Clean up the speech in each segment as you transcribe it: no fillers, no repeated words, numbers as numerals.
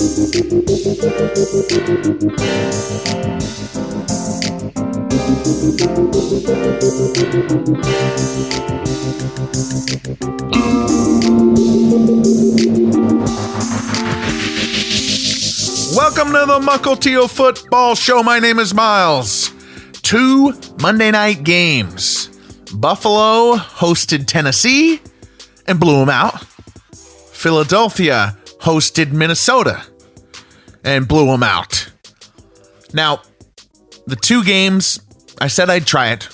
Welcome to the Mukilteo Football Show. My name is Miles. 2 Monday night games. Buffalo hosted Tennessee and blew them out. Philadelphia hosted Minnesota and blew them out. Now, the 2 games, I said I'd try it.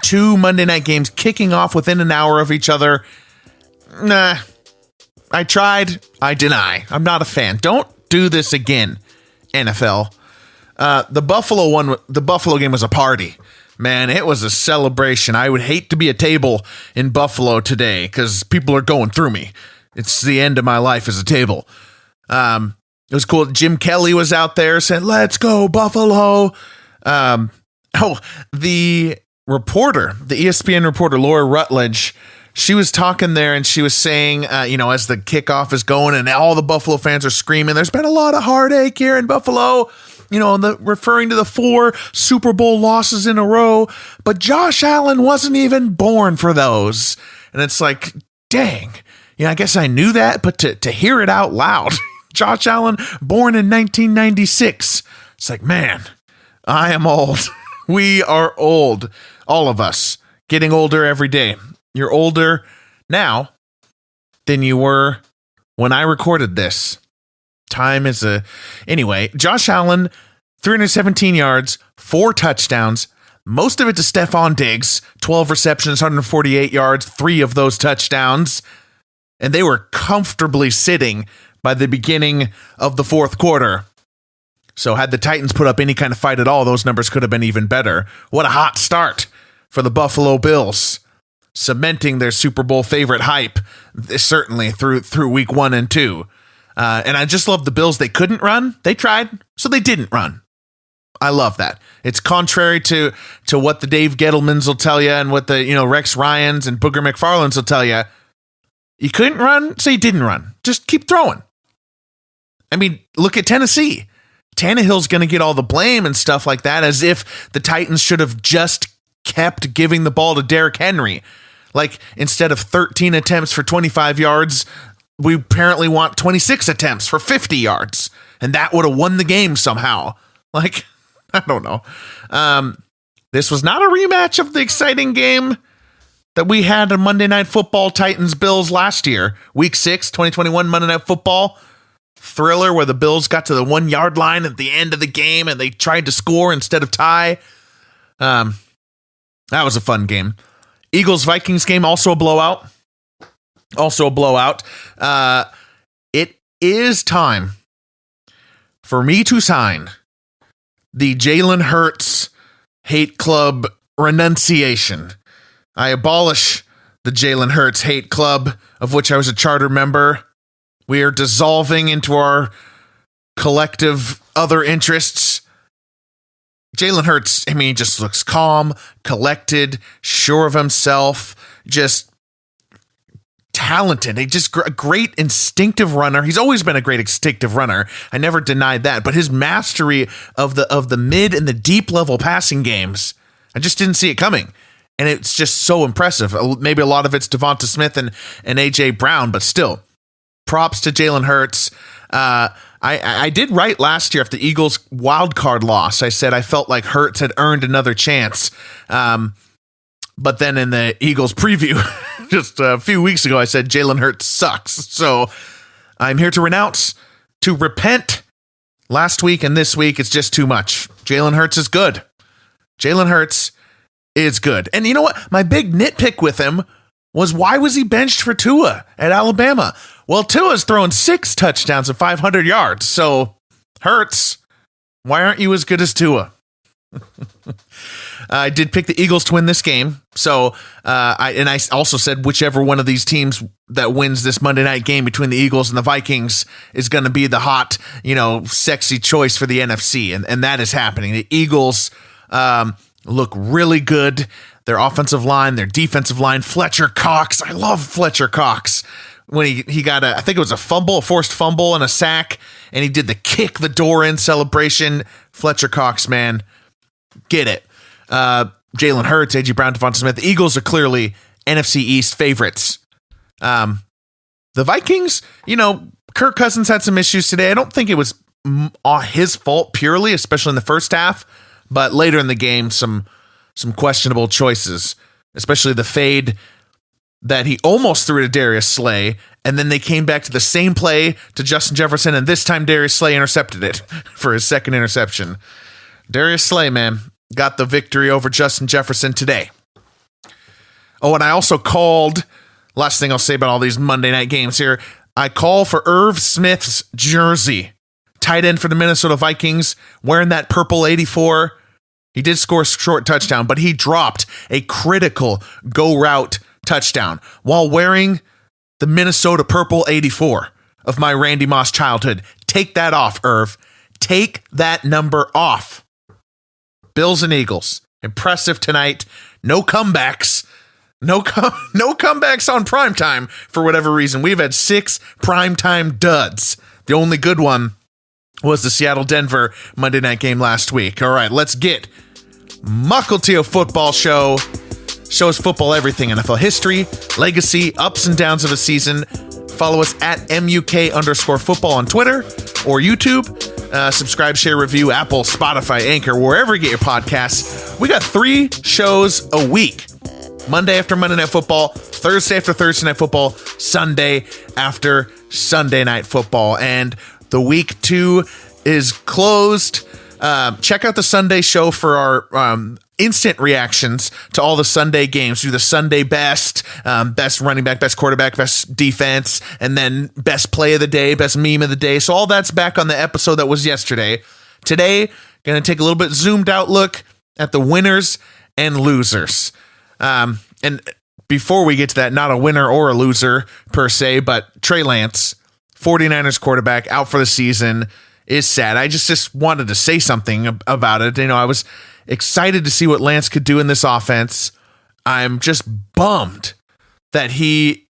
2 Monday night games kicking off within an hour of each other. Nah. I tried. I deny. I'm not a fan. Don't do this again, NFL. The Buffalo game was a party. Man, it was a celebration. I would hate to be a table in Buffalo today because people are going through me. It's the end of my life as a table. It was cool. Jim Kelly was out there saying, "Let's go, Buffalo." The reporter, the ESPN reporter, Laura Rutledge, she was talking there and she was saying, as the kickoff is going and all the Buffalo fans are screaming, there's been a lot of heartache here in Buffalo, referring to the 4 Super Bowl losses in a row, but Josh Allen wasn't even born for those. And it's like, dang, I guess I knew that, but to hear it out loud, Josh Allen born in 1996. It's like, man, I am old. We are old. All of us getting older every day. You're older now than you were when I recorded this. Time is Anyway, Josh Allen, 317 yards, 4 touchdowns, most of it to Stephon Diggs, 12 receptions, 148 yards, 3 of those touchdowns, and they were comfortably sitting by the beginning of the 4th quarter. So had the Titans put up any kind of fight at all, those numbers could have been even better. What a hot start for the Buffalo Bills, cementing their Super Bowl favorite hype, certainly through week 1 and 2. And I just love the Bills. They couldn't run. They tried, so they didn't run. I love that. It's contrary to what the Dave Gettlemans will tell you and what the Rex Ryans and Booger McFarlands will tell you. You couldn't run, so you didn't run. Just keep throwing. I mean, look at Tennessee. Tannehill's going to get all the blame and stuff like that, as if the Titans should have just kept giving the ball to Derrick Henry. Like, instead of 13 attempts for 25 yards, we apparently want 26 attempts for 50 yards. And that would have won the game somehow. Like, I don't know. This was not a rematch of the exciting game that we had on Monday Night Football, Titans-Bills last year. Week 6, 2021 Monday Night Football. Thriller where the Bills got to the 1-yard line at the end of the game and they tried to score instead of tie. That was a fun game. Eagles-Vikings game, also a blowout. It is time for me to sign the Jalen Hurts hate club renunciation. I abolish the Jalen Hurts hate club, of which I was a charter member. We are dissolving into our collective other interests. Jalen Hurts, he just looks calm, collected, sure of himself, just talented. He's just a great instinctive runner. He's always been a great instinctive runner. I never denied that. But his mastery of the mid and the deep level passing games, I just didn't see it coming. And it's just so impressive. Maybe a lot of it's Devonta Smith and A.J. Brown, but still. Props to Jalen Hurts. I did write last year after the Eagles wild card loss. I said I felt like Hurts had earned another chance. But then in the Eagles preview just a few weeks ago, I said Jalen Hurts sucks. So I'm here to renounce, to repent. Last week and this week, it's just too much. Jalen Hurts is good. Jalen Hurts is good. And you know what? My big nitpick with him was, why was he benched for Tua at Alabama? Well, Tua's throwing 6 touchdowns and 500 yards. So, Hurts, why aren't you as good as Tua? I did pick the Eagles to win this game. So, I also said whichever one of these teams that wins this Monday night game between the Eagles and the Vikings is going to be the hot, sexy choice for the NFC. And that is happening. The Eagles look really good. Their offensive line, their defensive line, Fletcher Cox. I love Fletcher Cox. when he got I think it was a forced fumble and a sack, and he did the kick the door in celebration. Fletcher Cox, man, get it. Jalen Hurts, A.J. Brown, Devonta Smith. The Eagles are clearly NFC East favorites. The Vikings, Kirk Cousins had some issues today. I don't think it was his fault purely, especially in the first half, but later in the game, some questionable choices, especially the fade that he almost threw to Darius Slay, and then they came back to the same play to Justin Jefferson, and this time Darius Slay intercepted it for his second interception. Darius Slay, man, got the victory over Justin Jefferson today. Oh, and I also called, last thing I'll say about all these Monday night games here, I call for Irv Smith's jersey. Tight end for the Minnesota Vikings, wearing that purple 84. He did score a short touchdown, but he dropped a critical go route touchdown while wearing the Minnesota purple 84 of my Randy Moss childhood. Take that off, Irv. Take that number off. Bills and Eagles. Impressive tonight. No comebacks. No comebacks on primetime for whatever reason. We've had 6 primetime duds. The only good one was the Seattle-Denver Monday night game last week. All right, let's get Mukilteo Football Show. Shows football everything, NFL history, legacy, ups and downs of a season. Follow us at MUK_football on Twitter or YouTube. Subscribe, share, review, Apple, Spotify, Anchor, wherever you get your podcasts. We got 3 shows a week. Monday after Monday Night Football, Thursday after Thursday Night Football, Sunday after Sunday Night Football. And the week 2 is closed. Check out the Sunday show for our instant reactions to all the Sunday games. Do the Sunday best running back, best quarterback, best defense, and then best play of the day, best meme of the day. So all that's back on the episode that was yesterday. Today, going to take a little bit zoomed out look at the winners and losers. And before we get to that, not a winner or a loser per se, but Trey Lance, 49ers quarterback, out for the season, is sad. I just wanted to say something about it. I was excited to see what Lance could do in this offense. I'm just bummed that he,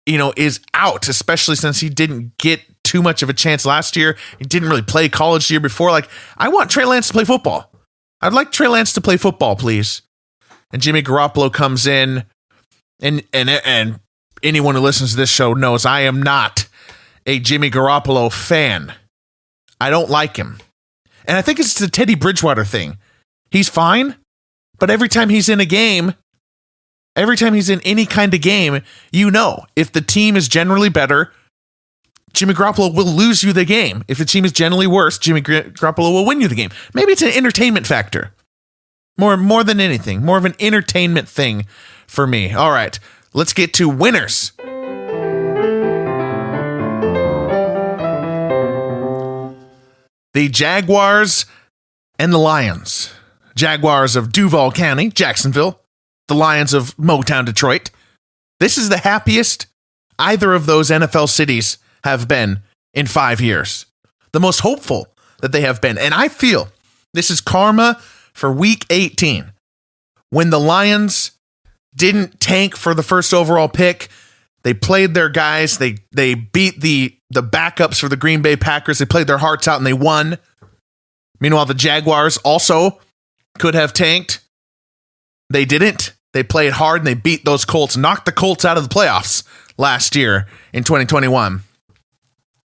is out, especially since he didn't get too much of a chance last year. He didn't really play college the year before. I want Trey Lance to play football. I'd like Trey Lance to play football, please. And Jimmy Garoppolo comes in, and anyone who listens to this show knows I am not a Jimmy Garoppolo fan. I don't like him. And I think it's the Teddy Bridgewater thing. He's fine, but every time he's in a game, every time he's in any kind of game, if the team is generally better, Jimmy Garoppolo will lose you the game. If the team is generally worse, Jimmy Garoppolo will win you the game. Maybe it's an entertainment factor. More than anything, more of an entertainment thing for me. All right, let's get to winners. The Jaguars and the Lions. Jaguars of Duval County, Jacksonville. The Lions of Motown, Detroit. This is the happiest either of those NFL cities have been in 5 years. The most hopeful that they have been. And I feel this is karma for week 18, when the Lions didn't tank for the first overall pick. They played their guys. They beat the backups for the Green Bay Packers. They played their hearts out and they won. Meanwhile, the Jaguars also could have tanked. They didn't. They played hard and they beat those Colts, knocked the Colts out of the playoffs last year in 2021.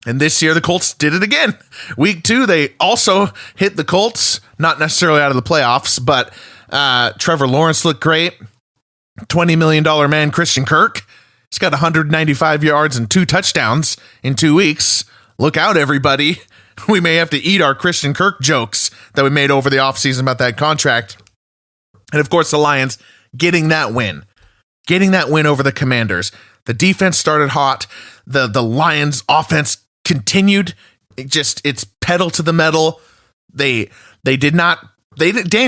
And this year, the Colts did it again. Week 2, they also hit the Colts, not necessarily out of the playoffs, but Trevor Lawrence looked great. $20 million man, Christian Kirk. He's got 195 yards and 2 touchdowns in 2 weeks. Look out, everybody. We may have to eat our Christian Kirk jokes that we made over the offseason about that contract. And of course, the Lions getting that win over the Commanders. The defense started hot. The Lions offense continued. It's pedal to the metal. Dan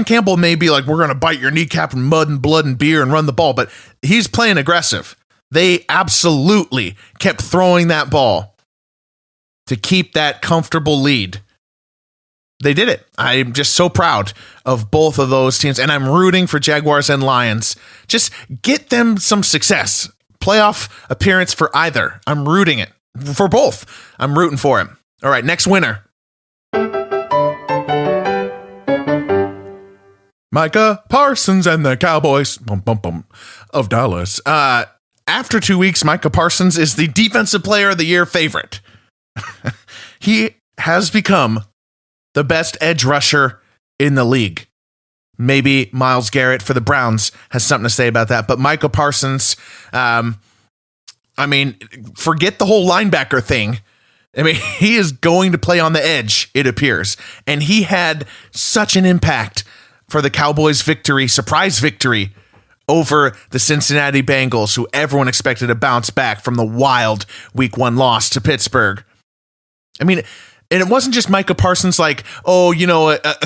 Campbell may be like, we're going to bite your kneecap in mud and blood and beer and run the ball, but he's playing aggressive. They absolutely kept throwing that ball to keep that comfortable lead. They did it. I'm just so proud of both of those teams, and I'm rooting for Jaguars and Lions. Just get them some success. playoff appearance for either. I'm rooting it for both. I'm rooting for him. All right, next winner. Micah Parsons and the Cowboys of Dallas. After 2 weeks, Micah Parsons is the Defensive Player of the Year favorite. He has become the best edge rusher in the league. Maybe Myles Garrett for the Browns has something to say about that. But Micah Parsons, forget the whole linebacker thing. He is going to play on the edge, it appears. And he had such an impact for the Cowboys' surprise victory over the Cincinnati Bengals, who everyone expected to bounce back from the wild Week 1 loss to Pittsburgh. And it wasn't just Micah Parsons a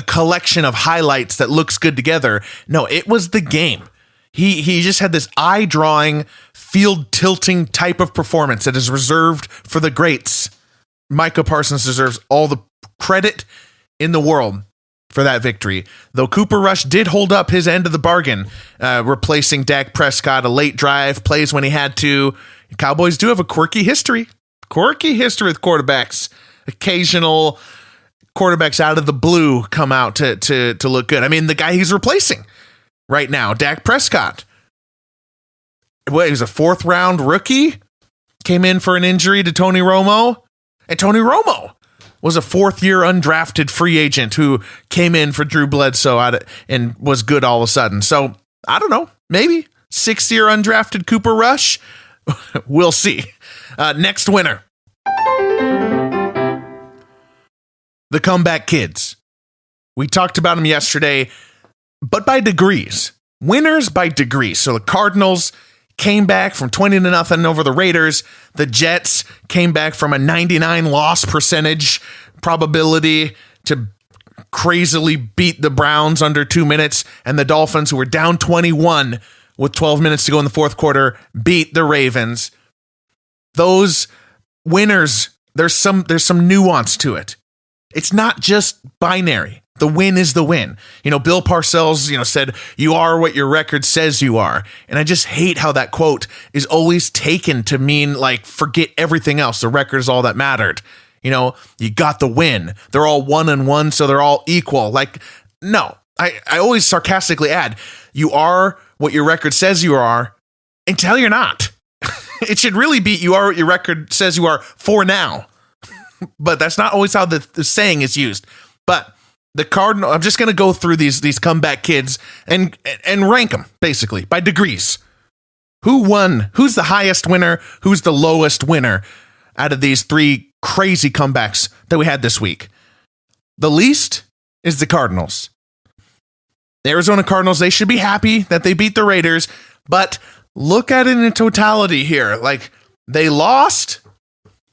collection of highlights that looks good together. No, it was the game. He just had this eye-drawing, field-tilting type of performance that is reserved for the greats. Micah Parsons deserves all the credit in the world for that victory. Though Cooper Rush did hold up his end of the bargain, replacing Dak Prescott, a late drive, plays when he had to. Cowboys do have a quirky history with quarterbacks. Occasional quarterbacks out of the blue come out to look good. The guy he's replacing right now, Dak Prescott. He was a 4th round rookie, came in for an injury to Tony Romo, and Tony Romo was a 4th-year undrafted free agent who came in for Drew Bledsoe and was good all of a sudden. So, I don't know, maybe 6th-year undrafted Cooper Rush? We'll see. Next winner. The comeback kids. We talked about them yesterday, but by degrees. Winners by degrees. So the Cardinals came back from 20-0 over the Raiders. The Jets came back from a 99 loss percentage probability to crazily beat the Browns under 2 minutes. And the Dolphins, who were down 21 with 12 minutes to go in the fourth quarter, beat the Ravens. Those winners, there's some nuance to it. It's not just binary. The win is the win. Bill Parcells, said, "You are what your record says you are." And I just hate how that quote is always taken to mean forget everything else. The record is all that mattered. You got the win. They're all 1-1, so they're all equal. No, I always sarcastically add, you are what your record says you are until you're not. It should really be, you are what your record says you are for now. But that's not always how the saying is used. But the Cardinal, I'm just going to go through these comeback kids and rank them, basically, by degrees. Who won? Who's the highest winner? Who's the lowest winner out of these 3 crazy comebacks that we had this week? The least is the Cardinals. The Arizona Cardinals, they should be happy that they beat the Raiders, but look at it in totality here. They lost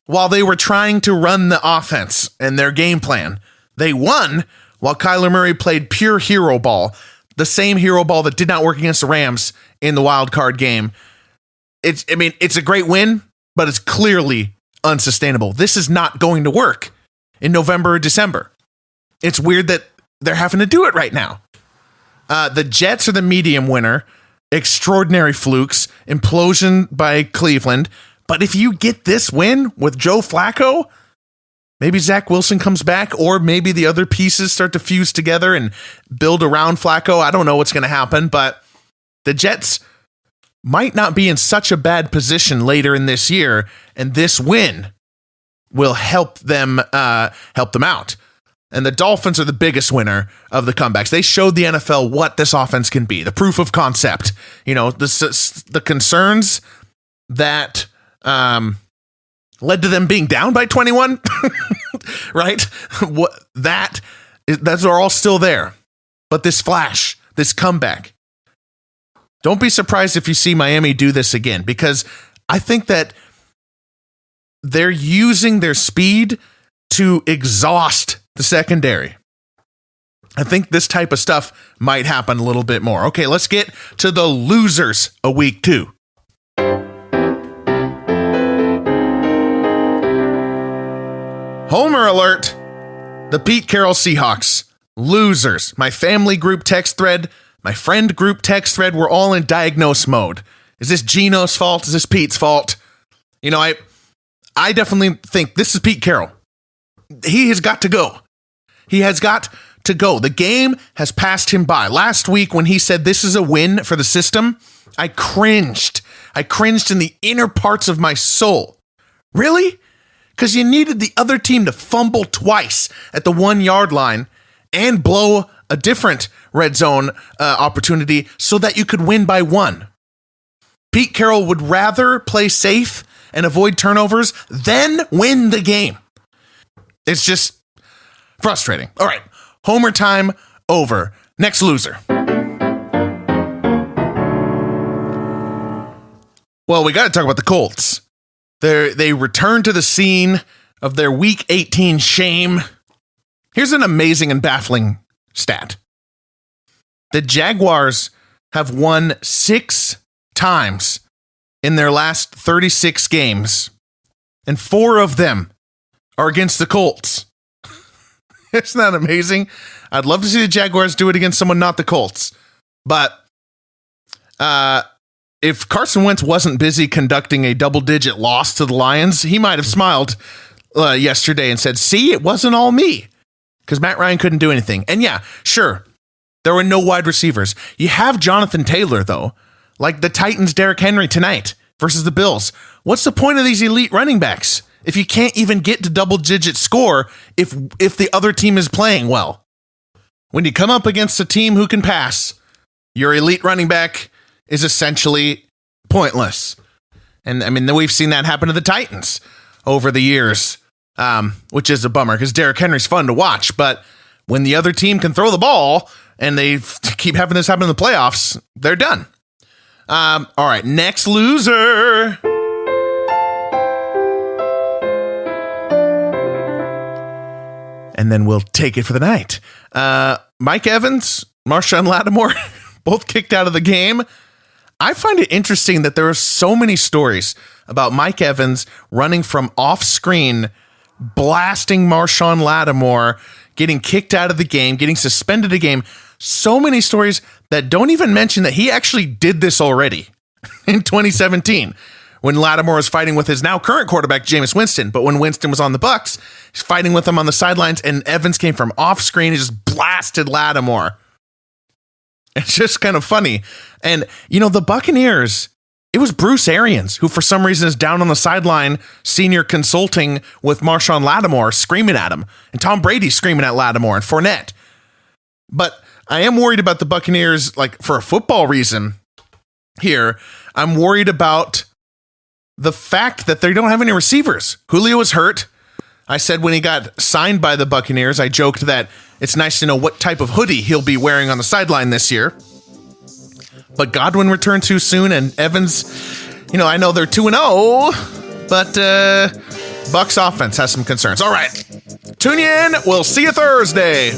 while they were trying to run the offense and their game plan. They won while Kyler Murray played pure hero ball, the same hero ball that did not work against the Rams in the wild card game. It's a great win, but it's clearly unsustainable. This is not going to work in November or December. It's weird that they're having to do it right now. The Jets are the medium winner. Extraordinary flukes. Implosion by Cleveland. But if you get this win with Joe Flacco, maybe Zach Wilson comes back, or maybe the other pieces start to fuse together and build around Flacco. I don't know what's going to happen, but the Jets might not be in such a bad position later in this year, and this win will help them out. And the Dolphins are the biggest winner of the comebacks. They showed the NFL what this offense can be, the proof of concept. The concerns that led to them being down by 21, right? Those are all still there. But this flash, this comeback, don't be surprised if you see Miami do this again, because I think that they're using their speed to exhaust the secondary. I think this type of stuff might happen a little bit more. Okay, let's get to the losers of week 2. Homer alert. The Pete Carroll Seahawks. Losers. My family group text thread, my friend group text thread, we're all in diagnose mode. Is this Gino's fault? Is this Pete's fault? You know, I definitely think this is Pete Carroll. He has got to go. He has got to go. The game has passed him by. Last week when he said this is a win for the system, I cringed. I cringed in the inner parts of my soul. Really? Because you needed the other team to fumble twice at the 1 yard line and blow a different red zone opportunity so that you could win by 1. Pete Carroll would rather play safe and avoid turnovers than win the game. It's just frustrating. All right, homer time over. Next loser. Well, we got to talk about the Colts. They return to the scene of their Week 18 shame. Here's an amazing and baffling stat. The Jaguars have won 6 times in their last 36 games, and 4 of them are against the Colts. Isn't that amazing? I'd love to see the Jaguars do it against someone not the Colts. But if Carson Wentz wasn't busy conducting a double-digit loss to the Lions, he might have smiled yesterday and said, see, it wasn't all me. Because Matt Ryan couldn't do anything. And yeah, sure, there were no wide receivers. You have Jonathan Taylor, though. Like the Titans' Derrick Henry tonight versus the Bills. What's the point of these elite running backs if you can't even get to double-digit score if the other team is playing well? When you come up against a team who can pass, your elite running back is essentially pointless. And I mean, we've seen that happen to the Titans over the years, which is a bummer because Derrick Henry's fun to watch. But when the other team can throw the ball and they keep having this happen in the playoffs, they're done. All right, next loser. And then we'll take it for the night. Mike Evans, Marshawn Lattimore, both kicked out of the game. I find it interesting that there are so many stories about Mike Evans running from off screen, blasting Marshawn Lattimore, getting kicked out of the game, getting suspended a game. So many stories that don't even mention that he actually did this already in 2017 when Lattimore was fighting with his now current quarterback, Jameis Winston. But when Winston was on the Bucs, he's fighting with him on the sidelines, and Evans came from off screen and just blasted Lattimore. It's just kind of funny. And, you know, the Buccaneers, it was Bruce Arians, who for some reason is down on the sideline, senior consulting with Marshawn Lattimore, screaming at him. And Tom Brady screaming at Lattimore and Fournette. But I am worried about the Buccaneers, like, for a football reason here. I'm worried about the fact that they don't have any receivers. Julio was hurt. I said when he got signed by the Buccaneers, I joked that it's nice to know what type of hoodie he'll be wearing on the sideline this year. But Godwin returned too soon, and Evans, you know, I know they're 2-0, but Bucs offense has some concerns. All right, tune in. We'll see you Thursday.